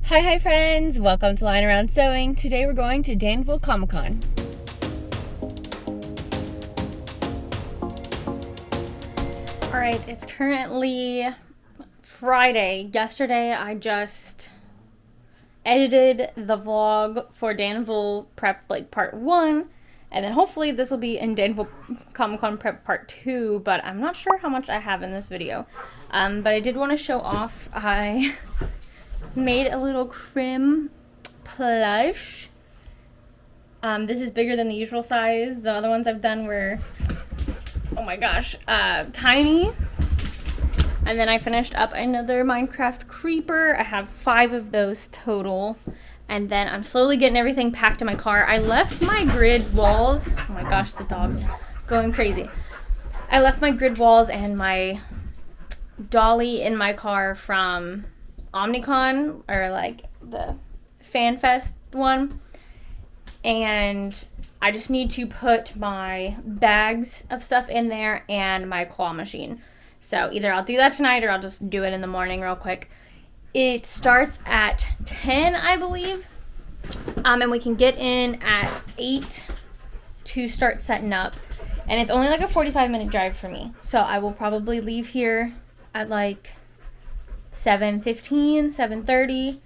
Hi friends, welcome to Lying Around Sewing. Today we're going to Danville Comic Con. Alright, it's currently Friday. Yesterday I just edited the vlog for Danville Prep Part 1, and then hopefully this will be in Danville Comic Con Prep Part 2, but I'm not sure how much I have in this video. But I did want to show off, I made a little Crim plush. This is bigger than the usual size. The other ones I've done were, oh my gosh, tiny. And then I finished up another Minecraft creeper. I have 5 of those total. And then I'm slowly getting everything packed in my car. I left my grid walls. Oh my gosh, the dog's going crazy. I left my grid walls and my dolly in my car from Omnicon, or like the Fan Fest one, and I just need to put my bags of stuff in there and my claw machine. So either I'll do that tonight or I'll just do it in the morning real quick. It starts at 10, I believe, and we can get in at 8 to start setting up, and it's only like a 45-minute drive for me, so I will probably leave here at like 7:15, 7:30.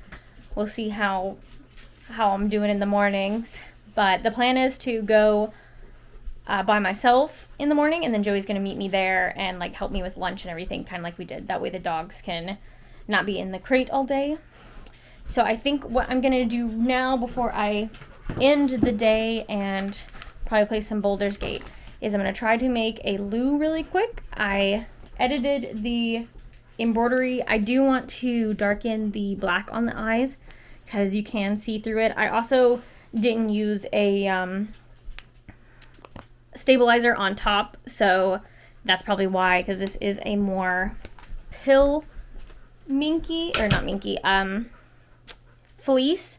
We'll see how I'm doing in the mornings. But the plan is to go by myself in the morning, and then Joey's going to meet me there and like help me with lunch and everything, kind of like we did. That way the dogs can not be in the crate all day. So I think what I'm going to do now before I end the day and probably play some Baldur's Gate is I'm going to try to make a loo really quick. I edited the embroidery. I do want to darken the black on the eyes because you can see through it. I also didn't use a stabilizer on top, so that's probably why, because this is a more pill minky, or not minky, fleece.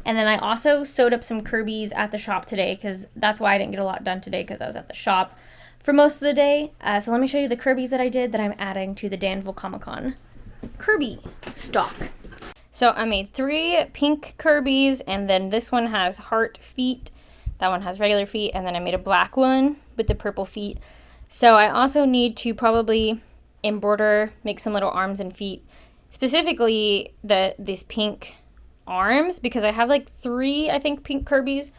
And then I also sewed up some Kirbys at the shop today, because that's why I didn't get a lot done today, because I was at the shop for most of the day. So let me show you the Kirbys that I did that I'm adding to the Danville Comic Con Kirby stock. So I made 3 pink Kirbys, and then this one has heart feet, that one has regular feet, and then I made a black one with the purple feet. So I also need to probably embroider, make some little arms and feet, specifically these pink arms, because I have like 3, I think, pink Kirbys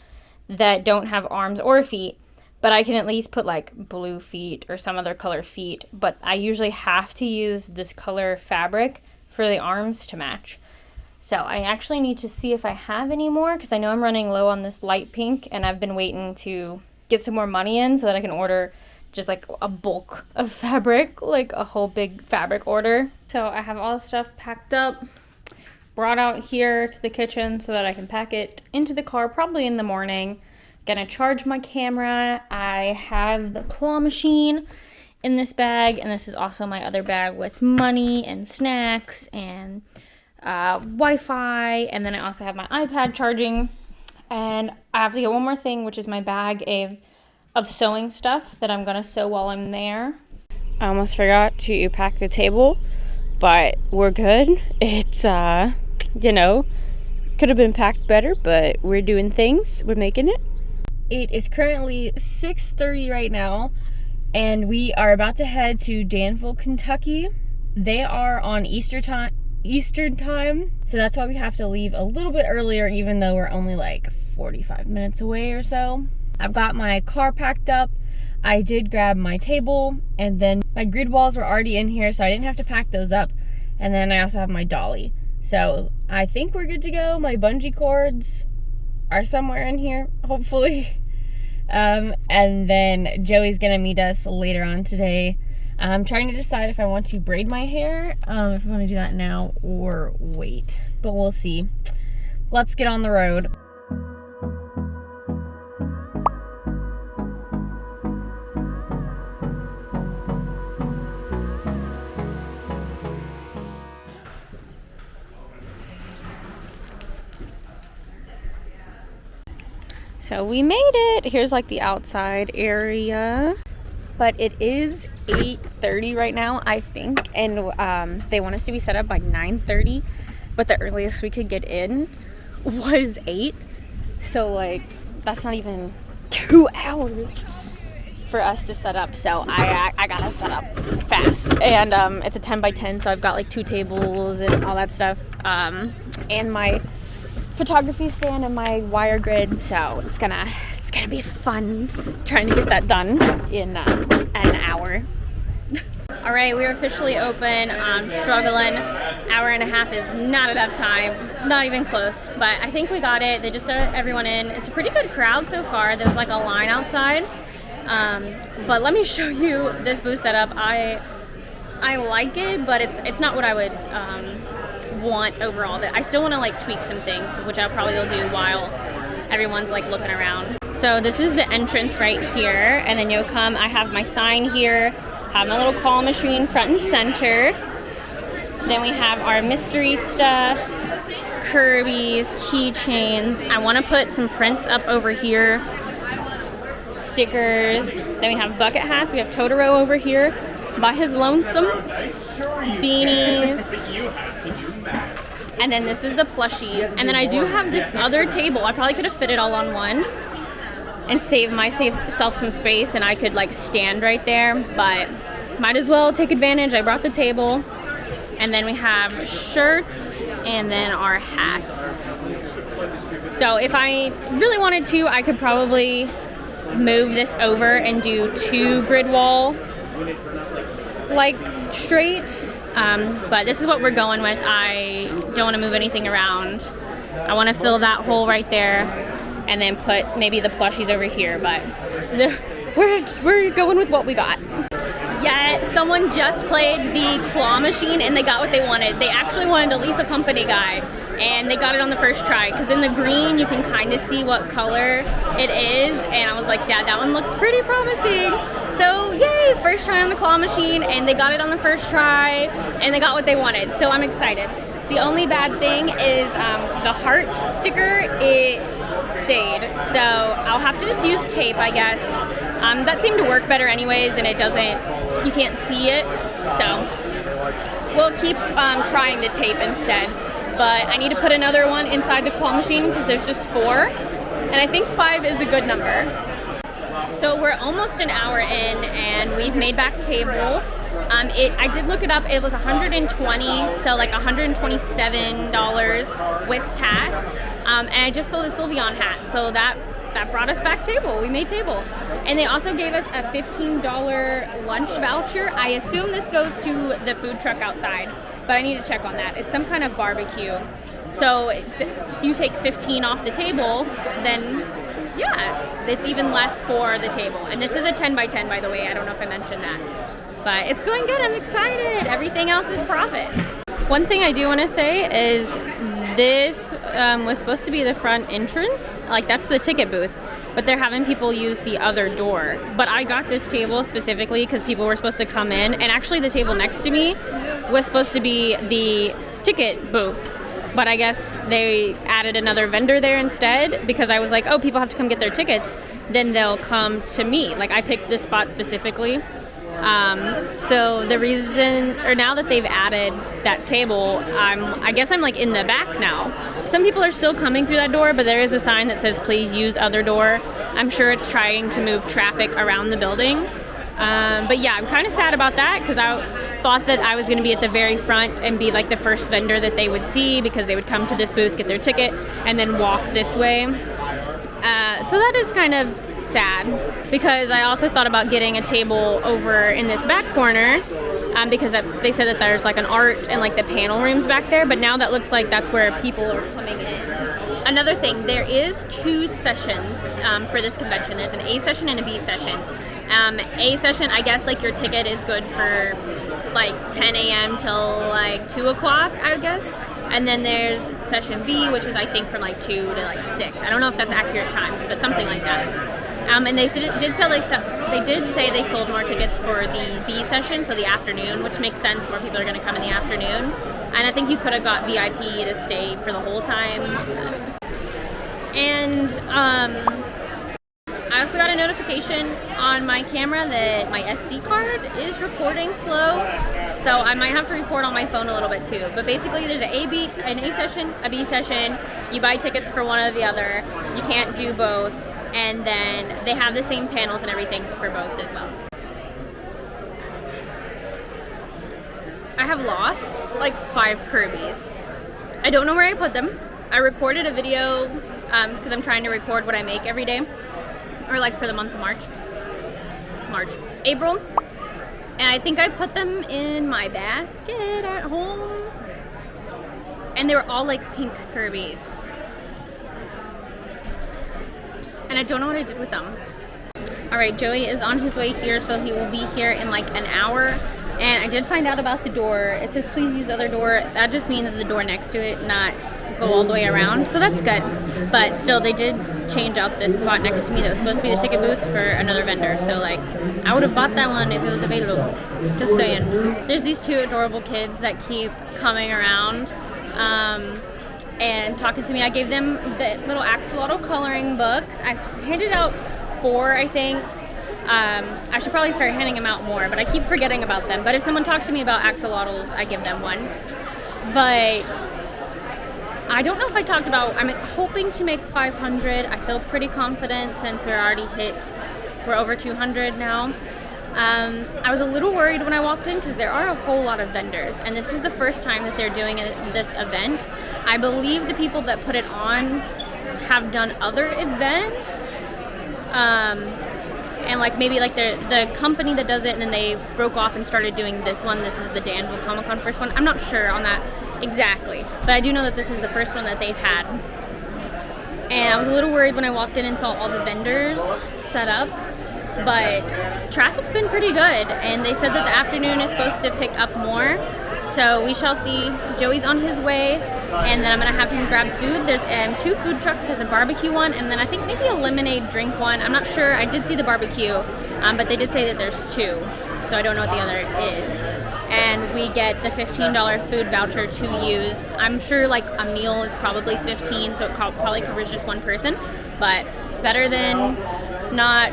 that don't have arms or feet. But I can at least put like blue feet or some other color feet. But I usually have to use this color fabric for the arms to match. So I actually need to see if I have any more, because I know I'm running low on this light pink, and I've been waiting to get some more money in so that I can order just like a bulk of fabric, like a whole big fabric order. So I have all the stuff packed up, brought out here to the kitchen so that I can pack it into the car probably in the morning. Gonna charge my camera. I have the claw machine in this bag, and this is also my other bag with money and snacks and Wi-Fi, and then I also have my iPad charging. And I have to get one more thing, which is my bag of sewing stuff that I'm gonna sew while I'm there. I almost forgot to pack the table, but we're good. It's you know, could have been packed better, but we're doing things, we're making it. It is currently 6:30 right now, and we are about to head to Danville, Kentucky. They are on Eastern time, so that's why we have to leave a little bit earlier, even though we're only like 45 minutes away or so. I've got my car packed up. I did grab my table, and then my grid walls were already in here, so I didn't have to pack those up. And then I also have my dolly. So I think we're good to go. My bungee cords are somewhere in here, hopefully. And then Joey's gonna meet us later on today. I'm trying to decide if I want to braid my hair, if I want to do that now or wait, but we'll see. Let's get on the road. So we made it. Here's like the outside area. But it is 8:30 right now, I think, and they want us to be set up by 9:30. but the earliest we could get in was 8. So like that's not even 2 hours for us to set up. So I gotta set up fast, and it's a 10 by 10, so I've got like 2 tables and all that stuff, and my photography stand and my wire grid. So it's gonna be fun trying to get that done in an hour. All right, we're officially open. I'm struggling. Hour and a half is not enough time, not even close, but I think we got it. They just let everyone in. It's a pretty good crowd so far. There's like a line outside, but let me show you this booth setup. I like it, but it's not what I would want overall. I still want to like tweak some things, which I'll probably will do while everyone's like looking around. So this is the entrance right here, and then you'll come. I have my sign here. Have my little call machine front and center. Then we have our mystery stuff, Kirbys, keychains. I want to put some prints up over here, stickers. Then we have bucket hats. We have Totoro over here by his lonesome, beanies. And then this is the plushies. And then I do have this other table. I probably could have fit it all on one and save myself some space, and I could like stand right there, but might as well take advantage. I brought the table, and then we have shirts and then our hats. So if I really wanted to, I could probably move this over and do 2 grid wall like straight, but this is what we're going with. I don't want to move anything around. I want to fill that hole right there and then put maybe the plushies over here, but we're going with what we got. Yeah, someone just played the claw machine and they got what they wanted. They actually wanted a Lethal Company guy, and they got it on the first try, because in the green you can kind of see what color it is, and I was like, Dad, that one looks pretty promising. So yay, first try on the claw machine, and they got it on the first try, and they got what they wanted, so I'm excited. The only bad thing is the heart sticker, it stayed. So I'll have to just use tape, I guess. That seemed to work better anyways, and you can't see it. So we'll keep trying the tape instead. But I need to put another one inside the claw machine because there's just 4. And I think 5 is a good number. So we're almost an hour in, and we've made back table. I did look it up. It was $120, so like $127 with tax. And I just sold a Sylveon hat, so that brought us back table. We made table. And they also gave us a $15 lunch voucher. I assume this goes to the food truck outside, but I need to check on that. It's some kind of barbecue. So if you take 15 off the table, then yeah, it's even less for the table. And this is a 10 by 10, by the way. I don't know if I mentioned that. But it's going good. I'm excited. Everything else is profit. One thing I do want to say is this was supposed to be the front entrance. Like, that's the ticket booth. But they're having people use the other door. But I got this table specifically because people were supposed to come in. And actually the table next to me was supposed to be the ticket booth. But I guess they added another vendor there instead, because I was like, oh, people have to come get their tickets. Then they'll come to me. Like, I picked this spot specifically. So the reason, or now that they've added that table, I guess I'm like in the back now. Some people are still coming through that door, but there is a sign that says please use other door. I'm sure it's trying to move traffic around the building. But yeah, I'm kind of sad about that, because I thought that I was going to be at the very front and be like the first vendor that they would see, because they would come to this booth, get their ticket, and then walk this way. So that is kind of sad, because I also thought about getting a table over in this back corner, because they said that there's like an art and like the panel rooms back there, but now that looks like that's where people are coming in. Another thing, there is 2 sessions for this convention. There's an A session and a B session. A session, I guess like your ticket is good for like 10 a.m. till like 2 o'clock, I would guess. And then there's session B, which is I think from like 2 to like 6. I don't know if that's accurate times, but something like that. And they did say they sold more tickets for the B session, so the afternoon, which makes sense. More people are going to come in the afternoon. And I think you could have got VIP to stay for the whole time. And I also got a notification on my camera that my SD card is recording slow. So I might have to record on my phone a little bit too. But basically there's an A session, a B session. You buy tickets for one or the other. You can't do both. And then they have the same panels and everything for both as well. I have lost like 5 Kirbys. I don't know where I put them. I recorded a video because I'm trying to record what I make every day, or like for the month of April. And I think I put them in my basket at home. And they were all like pink Kirbys. And I don't know what I did with them. All right, Joey is on his way here, so he will be here in like an hour. And I did find out about the door. It says please use other door. That just means the door next to it, not go all the way around. So that's good. But still, they did change out this spot next to me that was supposed to be the ticket booth for another vendor. So like, I would have bought that one if it was available. Just saying. There's these 2 adorable kids that keep coming around and talking to me. I gave them the little Axolotl coloring books. I handed out 4, I think. I should probably start handing them out more, but I keep forgetting about them. But if someone talks to me about axolotls, I give them one. But I don't know if I talked about, I'm hoping to make 500. I feel pretty confident since we're over 200 now. I was a little worried when I walked in because there are a whole lot of vendors, and this is the first time that they're doing this event. I believe the people that put it on have done other events. And like maybe like the company that does it, and then they broke off and started doing this one. This is the Danville Comic Con first one. I'm not sure on that exactly, but I do know that this is the first one that they've had. And I was a little worried when I walked in and saw all the vendors set up, but traffic's been pretty good, and they said that the afternoon is supposed to pick up more. So we shall see. Joey's on his way, and then I'm gonna have him grab food. There's 2 food trucks. There's a barbecue one, and then I think maybe a lemonade drink one. I'm not sure. I did see the barbecue, but they did say that there's 2, so I don't know what the other is. And we get the $15 food voucher to use. I'm sure like a meal is probably $15, so it probably covers just one person, but it's better than not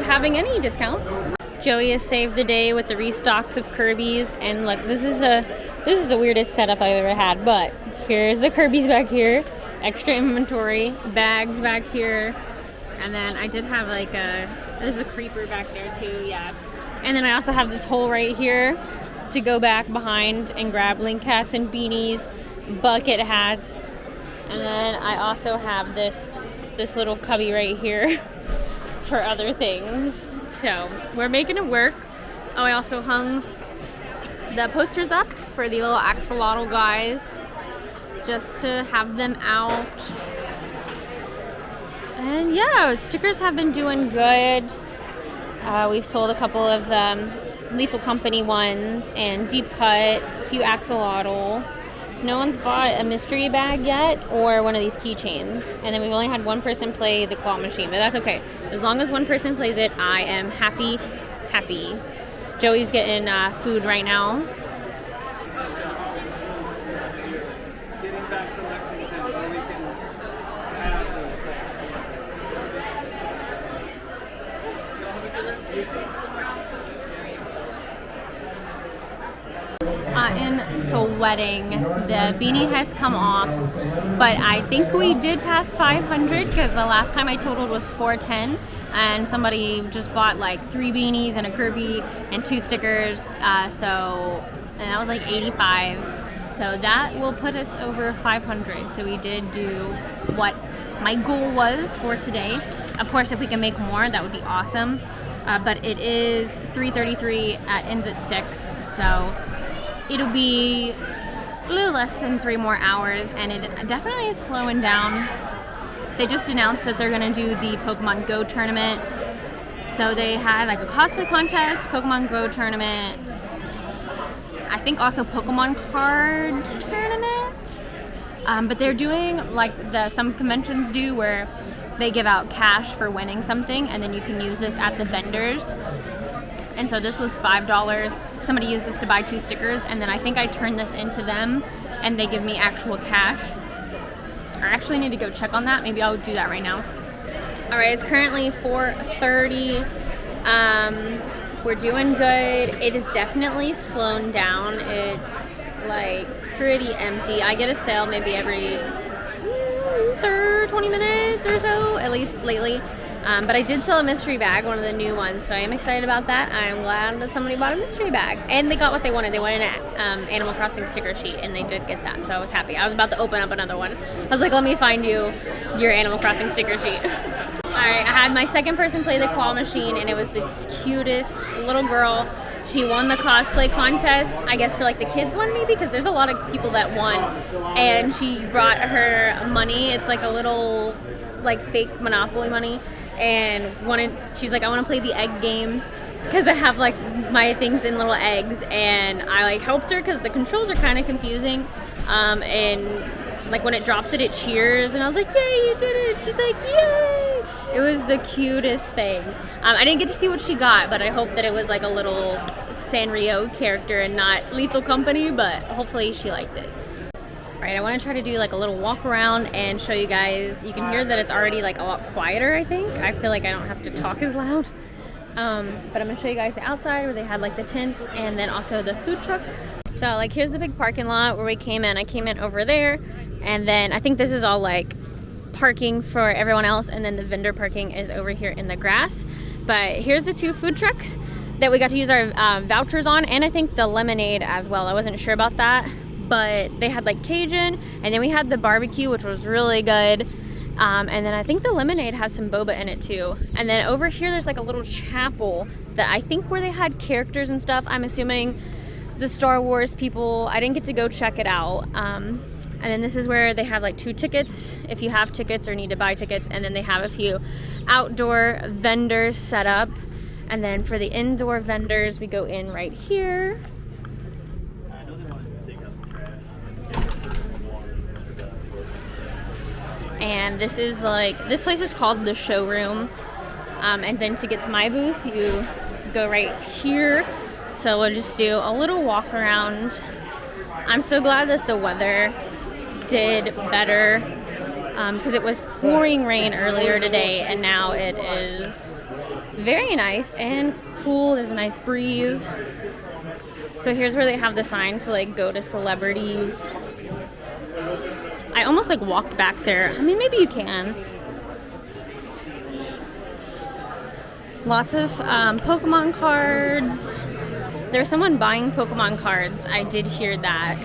having any discount. Joey has saved the day with the restocks of Kirbys, and look, this is the weirdest setup I've ever had, but here's the Kirbys back here, extra inventory, bags back here, and then I did have like there's a creeper back there too, yeah. And then I also have this hole right here to go back behind and grab link hats and beanies, bucket hats, and then I also have this little cubby right here for other things. So we're making it work. Oh, I also hung the posters up for the little axolotl guys just to have them out. And yeah, stickers have been doing good. We've sold a couple of Lethal Company ones and Deep Cut, a few axolotl. No one's bought a mystery bag yet or one of these keychains. And then we've only had one person play the claw machine, but that's okay. As long as one person plays it, I am happy. Joey's getting food right now. Getting back to Lexington where we can have I am sweating. The beanie has come off, but I think we did pass 500 because the last time I totaled was 410, and somebody just bought like 3 beanies and a Kirby and 2 stickers, and that was like 85. So that will put us over 500. So we did do what my goal was for today. Of course, if we can make more, that would be awesome. But it is 3:33, ends at 6, so it'll be a little less than 3 more hours, and it definitely is slowing down. They just announced that they're going to do the Pokemon Go tournament. So they had like a cosplay contest, Pokemon Go tournament, I think also Pokemon card tournament. But they're doing like some conventions do where they give out cash for winning something, and then you can use this at the vendors. And so this was $5. Somebody used this to buy 2 stickers, and then I think I turned this into them, and they give me actual cash. I actually need to go check on that. Maybe I'll do that right now. All right, it's currently 4:30. We're doing good. It is definitely slowing down. It's like pretty empty. I get a sale maybe every 20 minutes or so, at least lately. But I did sell a mystery bag, one of the new ones, so I am excited about that. I'm glad that somebody bought a mystery bag. And they got what they wanted. They wanted an Animal Crossing sticker sheet, and they did get that, so I was happy. I was about to open up another one. I was like, let me find you your Animal Crossing sticker sheet. Alright, I had my second person play the claw machine, and it was the cutest little girl. She won the cosplay contest, I guess for like the kids one maybe, because there's a lot of people that won. And she brought her money. It's like a little like fake Monopoly money. And she's like, I want to play the egg game because I have like my things in little eggs, and I like helped her because the controls are kind of confusing, and like when it drops it cheers, and I was like, yay, you did it. She's like, yay. It was the cutest thing. I didn't get to see what she got, but I hope that it was like a little Sanrio character and not Lethal Company, but hopefully she liked it. Alright, I want to try to do like a little walk around and show you guys. You can hear that it's already like a lot quieter, I think. I feel like I don't have to talk as loud. But I'm going to show you guys the outside where they had like the tents and then also the food trucks. So like here's the big parking lot where we came in. I came in over there, and then I think this is all like parking for everyone else, and then the vendor parking is over here in the grass. But here's the two food trucks that we got to use our vouchers on, and I think the lemonade as well. I wasn't sure about that. But they had like Cajun, and then we had the barbecue, which was really good. And then I think the lemonade has some boba in it too. And then over here, there's like a little chapel that I think where they had characters and stuff. I'm assuming the Star Wars people. I didn't get to go check it out. And then this is where they have like 2 tickets if you have tickets or need to buy tickets. And then they have a few outdoor vendors set up. And then for the indoor vendors, we go in right here. And this is like, this place is called the showroom. And then to get to my booth, you go right here. So we'll just do a little walk around. I'm so glad that the weather did better, because it was pouring rain earlier today, and now it is very nice and cool. There's a nice breeze. So here's where they have the sign to like go to celebrities. I almost like walked back there. I mean, maybe you can. Lots of Pokemon cards. There's someone buying Pokemon cards. I did hear that.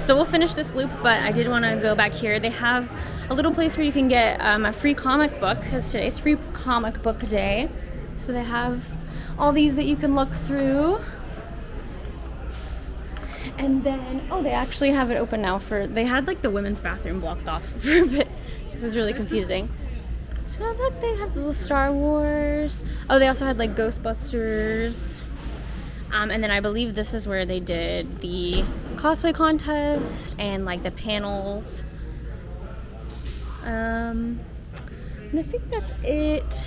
So we'll finish this loop, but I did want to go back here. They have a little place where you can get a free comic book, because today's free comic book day. So they have all these that you can look through. And then, oh, they actually have it open now they had like the women's bathroom blocked off for a bit. It was really confusing. So look, they have the Star Wars. Oh, they also had like Ghostbusters. And then I believe this is where they did the cosplay contest and like the panels. And I think that's it.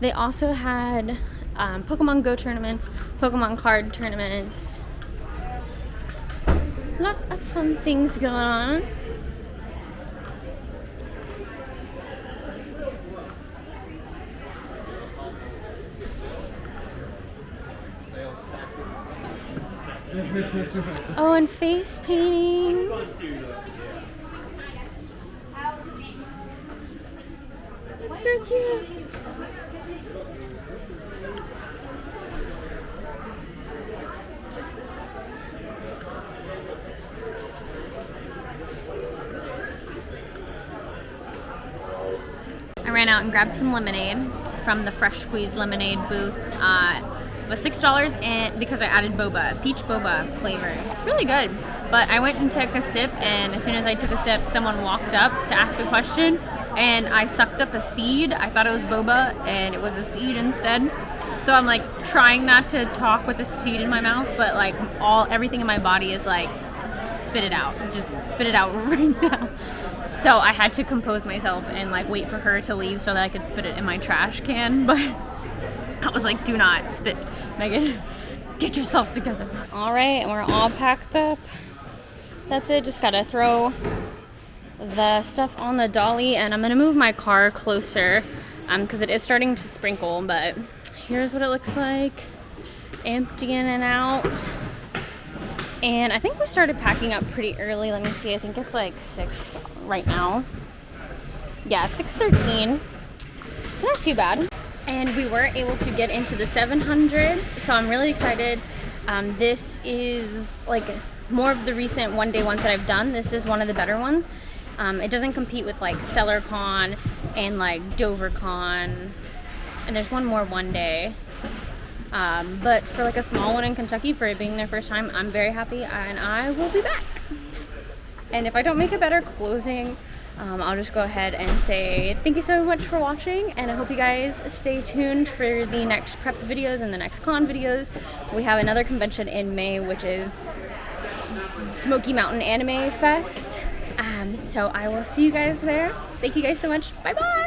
They also had Pokemon Go tournaments, Pokemon card tournaments. Lots of fun things going on. Oh, and face painting. So cute. I ran out and grabbed some lemonade from the Fresh Squeeze lemonade booth. It was $6 and because I added boba, peach boba flavor. It's really good. But I went and took a sip, and as soon as I took a sip, someone walked up to ask a question, and I sucked up a seed. I thought it was boba, and it was a seed instead. So I'm like trying not to talk with the seed in my mouth, but like everything in my body is like, spit it out. Just spit it out right now. So I had to compose myself and like wait for her to leave so that I could spit it in my trash can. But I was like, do not spit, Megan. Get yourself together. All right, and we're all packed up. That's it. Just gotta throw the stuff on the dolly, and I'm gonna move my car closer because it is starting to sprinkle. But here's what it looks like. emptying it out. And I think we started packing up pretty early. Let me see. I think it's like 6 right now. Yeah, 6:13. It's not too bad. And we were able to get into the 700s, so I'm really excited. This is like more of the recent one-day ones that I've done. This is one of the better ones. It doesn't compete with like Stellar Con and like Dover Con, and there's one more one day. But for like a small one in Kentucky, for it being their first time, I'm very happy, and I will be back. And if I don't make a better closing, I'll just go ahead and say thank you so much for watching, and I hope you guys stay tuned for the next prep videos and the next con videos. We have another convention in May, which is Smoky Mountain Anime Fest. So I will see you guys there. Thank you guys so much. Bye bye.